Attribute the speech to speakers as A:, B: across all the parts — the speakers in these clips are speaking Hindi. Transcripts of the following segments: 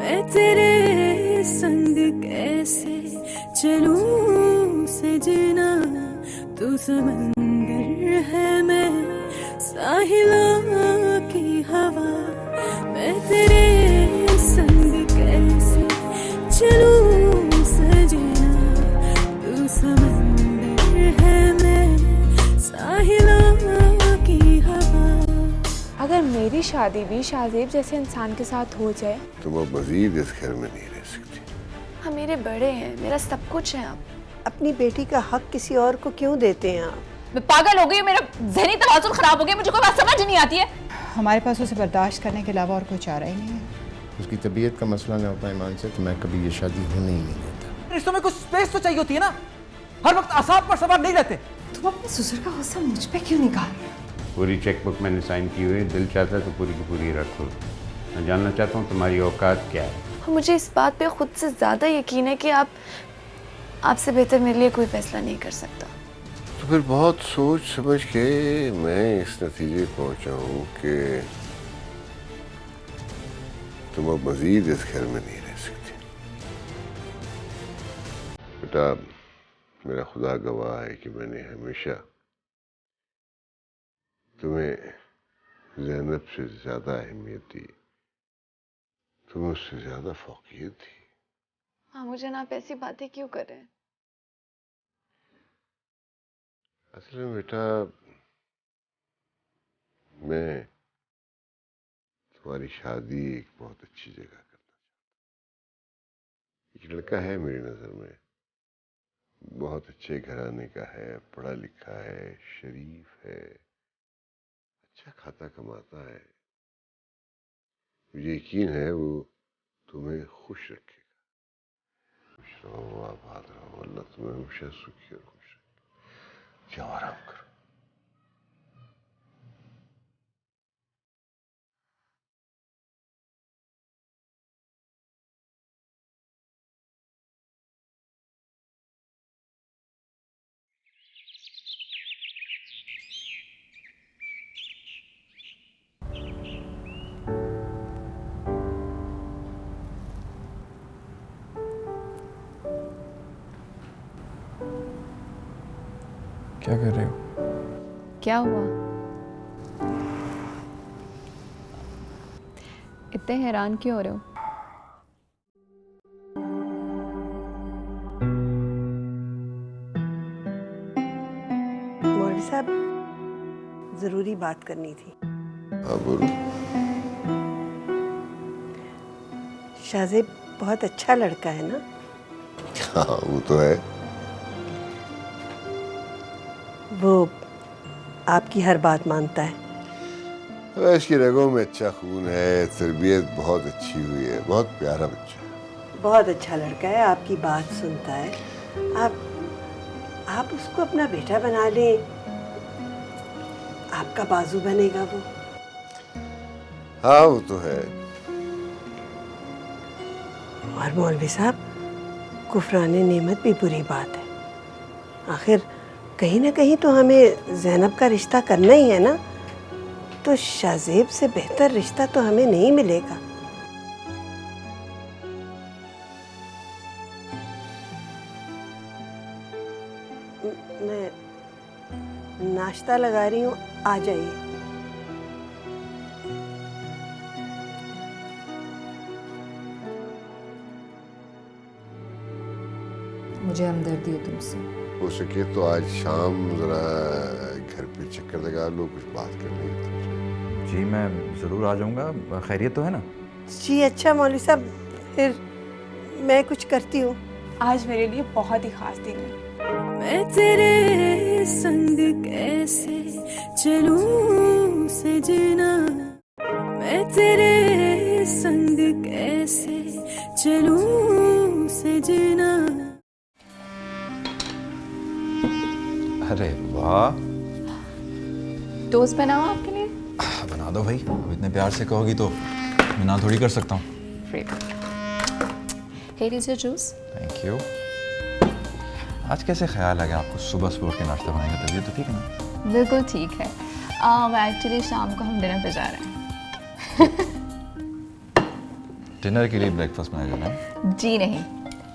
A: मैं तेरे संग कैसे चलूं सजना, तू समंदर है मैं साहिलों की हवा। मैं तेरे संग कैसे चलूं सजना, तू समंदर है मैं साहिलों की हवा।
B: अगर मेरी शादी भी शाहजेब जैसे इंसान के साथ हो जाए,
C: तुम अब मजीद इस घर में नहीं रह सकती।
B: हम मेरे बड़े हैं, मेरा सब कुछ है। आप
D: अपनी बेटी का हक किसी और को क्यों देते हैं आप?
E: मैं पागल हो गई हूँ, मेरा ज़हनी तवाज़ुन खराब हो गया, मुझे कोई बात समझ नहीं आती है।
F: हमारे पास उसे बर्दाश्त करने के अलावा और कोई चारा ही नहीं है।
G: उसकी तबीयत का मसला ना होता ईमान से तो मैं कभी ये शादी होने ही नहीं देता।
H: रिश्तों में कुछ स्पेस तो चाहिए होती है ना, हर वक्त असाब पर सवार नहीं रहते।
F: तुम अपने ससुर का गुस्सा मुझ पे क्यों निकाल रहे हो?
I: पूरी चेकबुक मैंने साइन की हुई है, दिल चाहता है तो पूरी की पूरी रखो। मैं जानना चाहता हूँ तुम्हारी औकात क्या है।
B: मुझे इस बात पे खुद से ज़्यादा यकीन है कि आपसे बेहतर मेरे लिए कोई फैसला नहीं कर सकता।
C: तो फिर बहुत सोच समझ के मैं इस नतीजे पहुंचा हूं कि तुम अब मजीद इस घर में नहीं रह सकती। बेटा, मेरा खुदा गवाह है कि मैंने हमेशा तुम्हें ज़ैनब से ज्यादा अहमियत दी, तुम्हें उससे ज्यादा फौकियत दी।
B: हाँ, मुझे आप ऐसी बातें क्यों कर रहे हैं?
C: असल में बेटा, मैं तुम्हारी शादी एक बहुत अच्छी जगह करना चाहता हूँ। एक लड़का है मेरी नजर में, बहुत अच्छे घराने का है, पढ़ा लिखा है, शरीफ है, अच्छा खाता कमाता है। मुझे यकीन है वो तुम्हें खुश रखेगा। खुश रहो, आबाद रहो, अल्लाह तुम्हें हमेशा सुखी और खुश रखे। जाओ आराम करो।
G: क्या कर रहे हो?
E: क्या हुआ? इतने हैरान क्यों हो रहे हो?
D: मौलवी साहब, जरूरी बात करनी थी।
C: हाँ बोलो।
D: शाहजेब बहुत अच्छा लड़का है ना?
C: हाँ वो तो है।
D: वो आपकी हर बात मानता है।
C: इसकी रगों में अच्छा खून है, तरबियत बहुत अच्छी हुई है, बहुत प्यारा बच्चा है।
D: बहुत अच्छा लड़का है, आपकी बात सुनता है। आप उसको अपना बेटा बना लें, आपका बाजू बनेगा वो।
C: हाँ वो तो है।
D: और मौलवी साहब, कुफराने नेमत भी बुरी बात है। आखिर कहीं ना कहीं तो हमें ज़ैनब का रिश्ता करना ही है ना, तो शाहजेब से बेहतर रिश्ता तो हमें नहीं मिलेगा। मैं नाश्ता लगा रही हूँ, आ जाइए।
F: मुझे हमदर्दी है तुमसे।
C: हो सके तो आज शाम जरा घर पे चक्कर लगा लो, कुछ बात करनी है तुमसे।
J: जी मैं ज़रूर आ जाऊँगा। खैरियत तो है ना?
D: जी अच्छा मौलवी साहब, फिर मैं कुछ करती हूँ।
B: आज मेरे लिए बहुत ही खास दिन है।
A: मैं तेरे संग कैसे चलूं सजना, मैं तेरे संग कैसे चलूं सजना।
J: अरे वाह,
E: टोस्ट बनाओ आपके लिए?
J: बना दो भाई, अब इतने प्यार से कहोगी तो मैं ना थोड़ी कर सकता हूँ।
E: Here is your juice.
J: Thank you. आज कैसे ख्याल आ गया आपको सुबह सुबह उठ के नाश्ता बनाने का? तबीयत तो ठीक है ना?
E: बिल्कुल ठीक है। एक्चुअली शाम को हम डिनर पे जा रहे हैं।
J: डिनर के लिए ब्रेकफास्ट बनाया जाना है।
E: जी नहीं,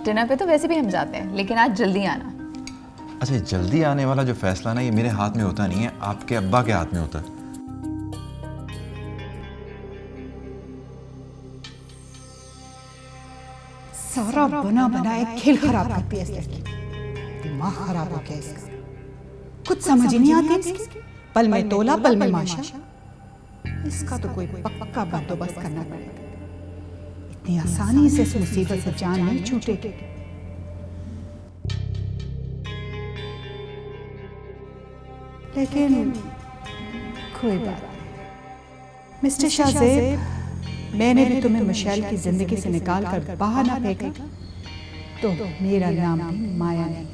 E: डिनर पे तो वैसे भी हम जाते हैं, लेकिन आज जल्दी आना।
J: अच्छा, जल्दी आने वाला जो फैसला ना, ये मेरे हाथ में होता नहीं है, आपके अब्बा के हाथ में होता है।
F: सारा बना बनाए खेल खराब करती है इस लड़की, दिमाग खराब हो गया इसका, कुछ समझ ही नहीं आती इसकी। पल में तोला पल में माशा, इसका तो कोई पक्का बंदोबस्त करना पड़ेगा। इतनी आसानी से इस मुसीबत से जान नहीं छूटेगी। लेकिन कोई बात नहीं मिस्टर शाहजेब, मैंने भी तुम्हें मिशेल की जिंदगी से निकाल कर बाहर ना फेंका तो मेरा नाम भी माया नहीं।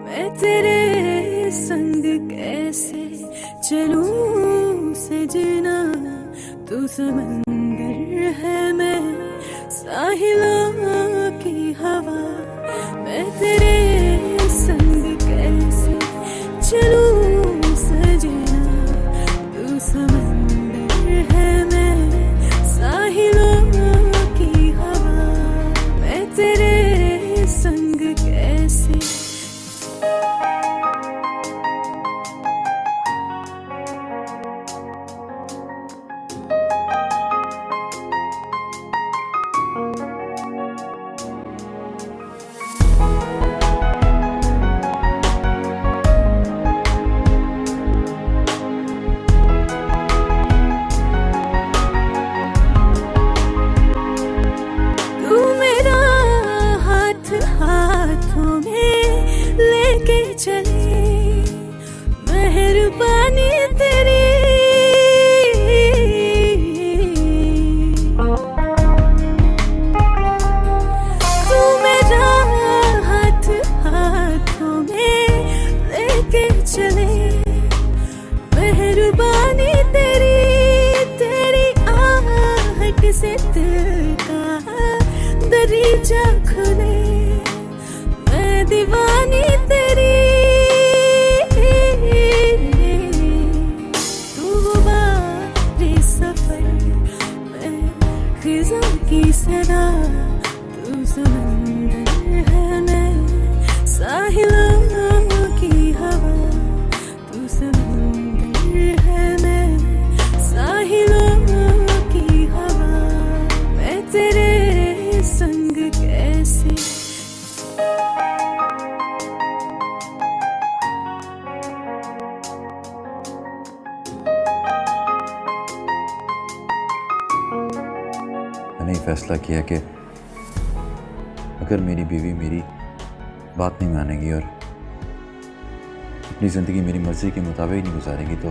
A: मैं तेरे संग कैसे चलूं सजना, तू समंदर है मैं साहिलों की हवा। मैं तेरे संग कैसे चलूं सजना, तू समंदर है मैं साहिलों की हवा। मैं तेरे संग कैसे दरीचा खुले, मैं दीवानी तेरी। तू बारे सफर, मैं खिज़ां की सदा। तू समंदर है मैं साहिलों की हवा। तू समंदर है मैं साहिलों की हवा। मैं तेरे संग कैसे
J: मैंने ये फैसला किया कि अगर मेरी बीवी मेरी बात नहीं मानेगी और अपनी ज़िंदगी मेरी मर्ज़ी के मुताबिक नहीं गुजारेगी तो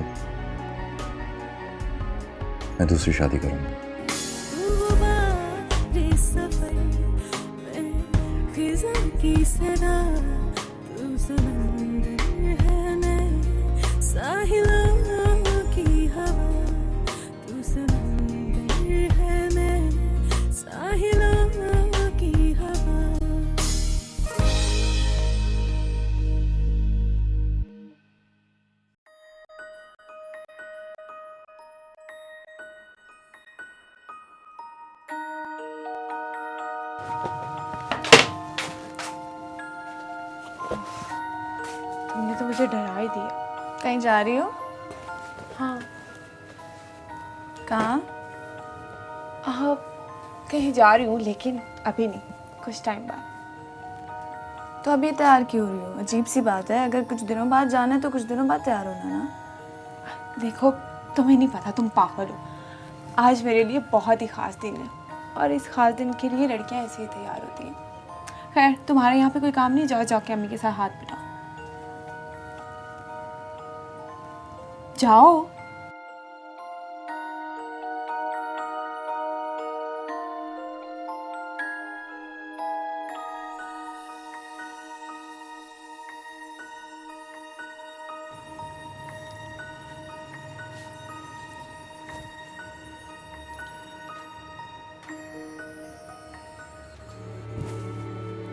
J: मैं दूसरी शादी करूँगा।
A: की सदा। तू समंदर है मैं साहिलों की हवा। तू समंदर है मैं साहिलों की हवा।
B: मुझे डरा ही दिया। कहीं जा रही हो? हाँ। कहाँ? हाँ, कहीं जा रही हूँ, लेकिन अभी नहीं, कुछ टाइम बाद। तो अभी तैयार क्यों हो रही हो? अजीब सी बात है, अगर कुछ दिनों बाद जाना है तो कुछ दिनों बाद तैयार होना ना। देखो, तुम्हें नहीं पता, तुम पागल हो। आज मेरे लिए बहुत ही खास दिन है, और इस खास दिन के लिए लड़कियां ऐसे ही तैयार होती हैं। खैर, तुम्हारे यहाँ पे कोई काम नहीं, जाओ जाके अम्मी के साथ हाथ बटाओ। जाओ।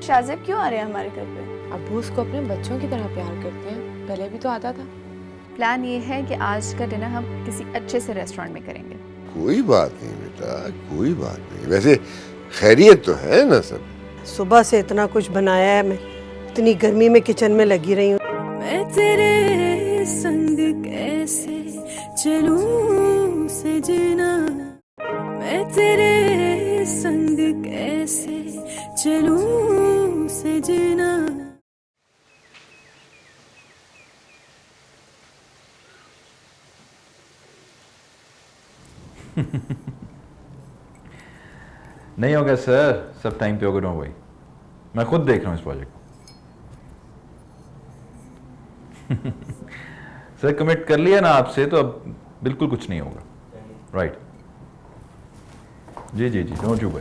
B: शाज़ेब क्यों आ रहे हैं हमारे घर पे?
K: अब्बू उसको अपने बच्चों की तरह प्यार करते हैं, पहले भी तो आता था।
B: प्लान ये है कि आज का डिनर हम किसी अच्छे से रेस्टोरेंट में करेंगे।
C: कोई बात नहीं बेटा, कोई बात नहीं। वैसे खैरियत तो है ना सब?
D: सुबह से इतना कुछ बनाया है, मैं इतनी गर्मी में किचन में लगी रही हूँ।
A: मैं तेरे संग कैसे चलूं सजना, मैं तेरे संग कैसे चलूं सजना।
J: नहीं होगा सर, सब टाइम पे होगा, डोंट वरी। मैं खुद देख रहा हूँ इस प्रोजेक्ट को। सर कमिट कर लिया ना आपसे, तो अब बिल्कुल कुछ नहीं होगा। राइट? जी जी जी, डोंट यू वरी।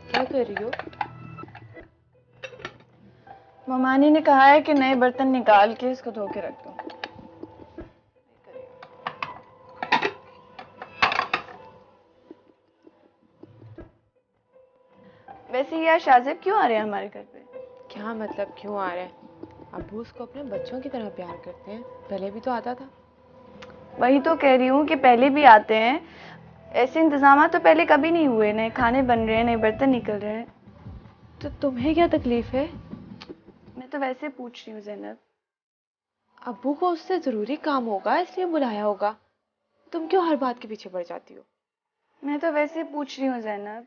K: क्या कर रही हो?
B: ममानी ने कहा है कि नए बर्तन निकाल के इसको धो के रख दो। वैसे यार, शाज़ेब क्यों आ रहे हैं हमारे घर पे?
K: क्या मतलब क्यों आ रहे हैं? अब्बू उसको अपने बच्चों की तरह प्यार करते हैं, पहले भी तो आता था।
B: वही तो कह रही हूँ कि पहले भी आते हैं। ऐसे इंतजाम तो पहले कभी नहीं हुए। नए खाने बन रहे हैं, नए बर्तन निकल रहे हैं।
K: तो तुम्हें क्या तकलीफ है?
B: मैं तो वैसे पूछ रही हूँ ज़ैनब।
K: अब्बू को उससे जरूरी काम होगा, इसलिए बुलाया होगा। तुम क्यों हर बात के पीछे पड़ जाती हो?
B: मैं तो वैसे पूछ रही हूँ ज़ैनब।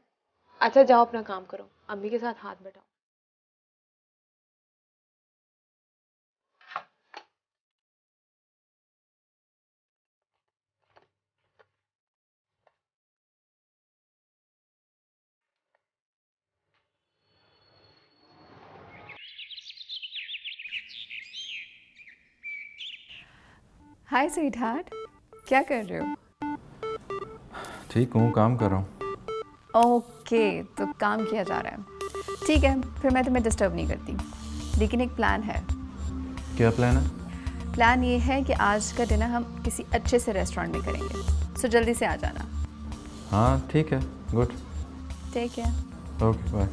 K: अच्छा जाओ, अपना काम करो, अम्मी के साथ हाथ बटाओ।
B: हाय स्वीट हार्ट, क्या कर रहे हो?
J: ठीक हूँ, काम कर रहा हूँ।
B: ओके, तो काम किया जा रहा है। ठीक है, फिर मैं तुम्हें डिस्टर्ब नहीं करती, लेकिन एक प्लान है।
J: क्या प्लान है?
B: प्लान ये है कि आज का डिनर हम किसी अच्छे से रेस्टोरेंट में करेंगे, सो जल्दी से आ जाना।
J: हाँ ठीक है, good.
B: Take care.
J: Okay bye.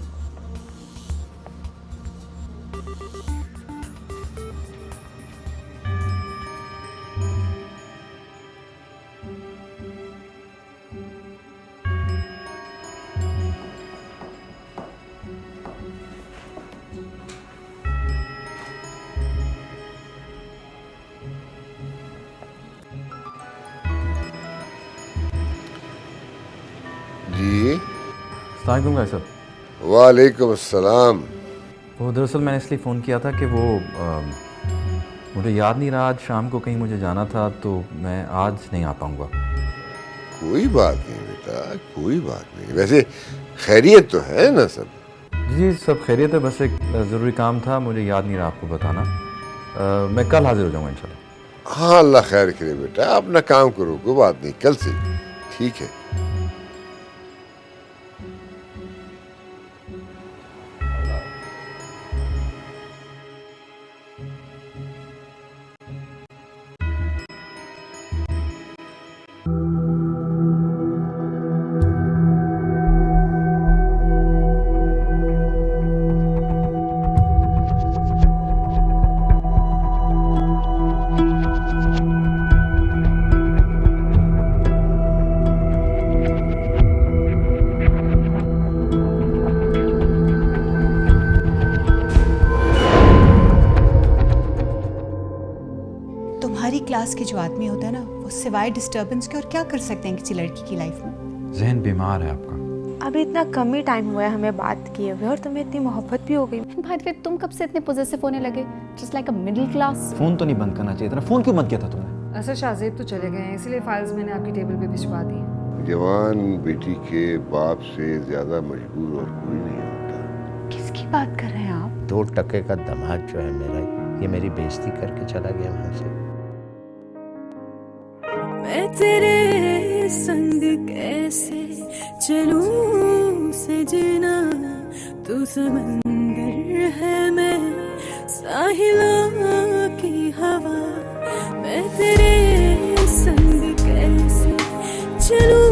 C: जी
J: अस्सलाम भाई साहब।
C: वालेकुम अस्सलाम।
J: वो दरअसल मैंने इसलिए फ़ोन किया था कि वो मुझे याद नहीं रहा, आज शाम को कहीं मुझे जाना था, तो मैं आज नहीं आ पाऊँगा।
C: कोई बात नहीं बेटा, कोई बात नहीं। वैसे खैरियत तो है ना सब?
J: जी सब खैरियत है, बस एक ज़रूरी काम था, मुझे याद नहीं रहा आपको बताना। मैं कल हाजिर हो जाऊँगा इंशाल्लाह।
C: हाँ अल्लाह खैर करे बेटा, अपना काम करो, कोई बात नहीं, कल से ठीक है।
F: तुम्हारी क्लास के जो आदमी होता है ना, वो सिवाय डिस्टर्बेंस के और क्या कर सकते हैं किसी लड़की की लाइफ में?
J: जहन बीमार है आपका।
K: अभी इतना कम ही टाइम हुआ है हमें बात किए हुए और तुम्हें इतनी मोहब्बत भी हो गई।
E: भाई फिर तुम कब से इतने पॉजेसिव होने लगे? Just like a middle class.
H: Phone तो नहीं बंद करना चाहिए था ना, फोन क्यों बंद किया था तुमने?
L: असर शाहजेब तो चले गए हैं, इसलिए फाइल्स मैंने आपकी टेबल पे भिजवा दी।
C: जवान बेटी के बाप से ज्यादा मजबूर और कोई नहीं होता।
F: किसकी बात कर रहे हैं आप?
G: 2 टके का दामाद जो है मेरा, ये मेरी बेइज्जती करके चला गया वहाँ से।
A: मैं तेरे संग कैसे चलूं सजना, तू समंदर है मैं साहिला की हवा। मैं तेरे संग कैसे चलूं